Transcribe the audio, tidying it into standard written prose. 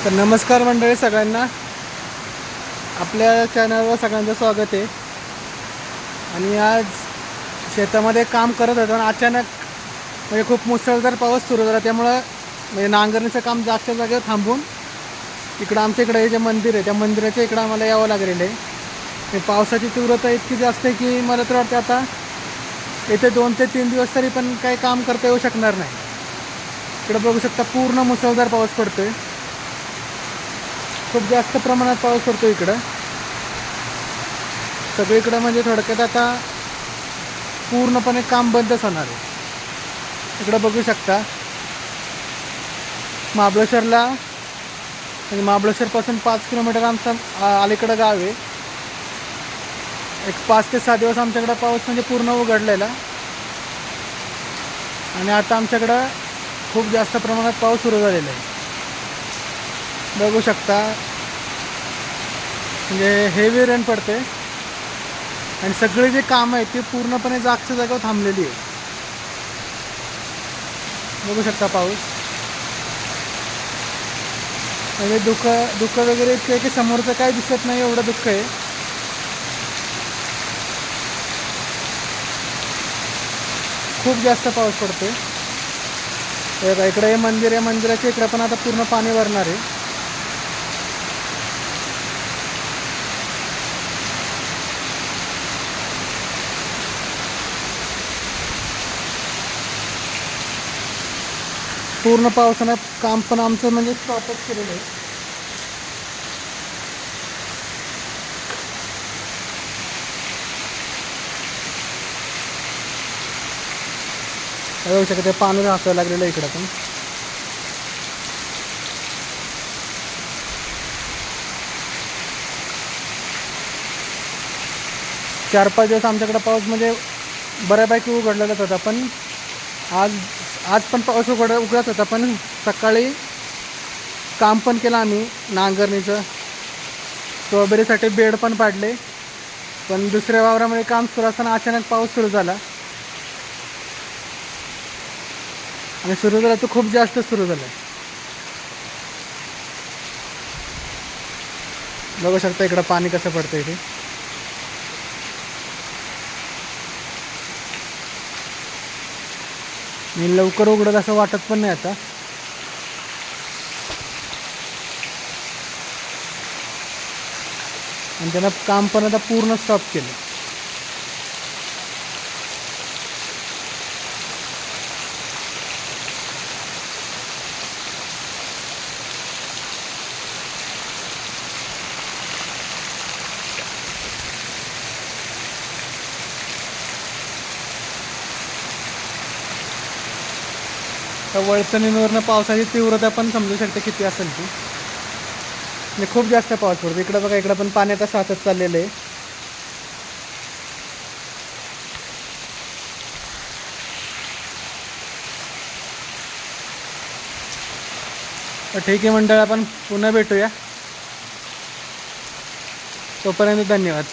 तर नमस्कार मंडळी सगळ्यांना, आपल्या चॅनलवर सगळ्यांचं स्वागत आहे। आणि आज शेतामध्ये काम करत होतो आणि अचानक म्हणजे खूप मुसळधार पाऊस सुरू झाला, त्यामुळं म्हणजे नांगरणीचं काम जागच्या जागेवर थांबून इकडं आमच्या इकडे हे जे मंदिर आहे त्या मंदिराच्या इकडं आम्हाला यावं लागलेलं आहे। पावसाची तीव्रता इतकी जास्त आहे की मला तर वाटतं आता येथे 2 ते 3 दिवस तरी पण काही काम करता येऊ शकणार नाही। इकडं बघू शकता पूर्ण मुसळधार पाऊस पडतोय, खूप जास्त प्रमाणात पाऊस पडतो इकडं सगळीकडं। म्हणजे थोडक्यात आता पूर्णपणे काम बंदच होणार आहे। इकडं बघू शकता महाबळेश्वरला, म्हणजे महाबळेश्वरपासून 5 किलोमीटर आमचं अलीकडं गाव आहे। एक 5 ते 6 दिवस आमच्याकडं पाऊस म्हणजे पूर्ण उघडलेला आणि आता आमच्याकडं खूप जास्त प्रमाणात पाऊस सुरू झालेला आहे। बघू शकता म्हणजे हेवी रेन पडते आणि सगळे जे काम आहेत ते पूर्णपणे जागच्या जागेवर थांबलेली आहे। बघू शकता पाऊस म्हणजे दुःख वगैरे इतकं आहे की समोरचं काही दिसत नाही, एवढं दुःख आहे। खूप जास्त पाऊस पडतोय। इकडे हे मंदिर आहे, मंदिराच्या इकडे पण आता पूर्ण पाणी भरणार आहे। पूर्ण पावसानं काम पण आमचं म्हणजे स्टॉपच केलेलं आहे। बघू शकता पाणी राहावं लागलेलं आहे इकडं पण। चार 5 दिवस आमच्याकडे पाऊस म्हणजे बऱ्यापैकी उघडलेलाच होता, पण आज पण पाऊस उघडत होता। पण सकाळी काम पण केलं आम्ही नांगरणीचं, स्ट्रॉबेरीसाठी बेड पण पाडले, पण दुसऱ्या वावरामध्ये काम सुरू असताना अचानक पाऊस सुरू झाला आणि सुरू झाला तो खूप जास्त सुरू झाला। बघू शकता इकडं पाणी कसं पडतं इथे। मी लवकर उघडत असं वाटत पण नाही आता। आणि त्यानं काम पण आता पूर्ण स्टॉप केलं। तर वळचणींवरनं पावसाची तीव्रता पण समजू शकते किती असेल ती, म्हणजे खूप जास्त पाऊस पडतो। इकडं बघा, इकडं पण पाण्याचा साचत चाललेलं आहे। तर ठीक आहे मंडळ, आपण पुन्हा भेटूया, तोपर्यंत धन्यवाद।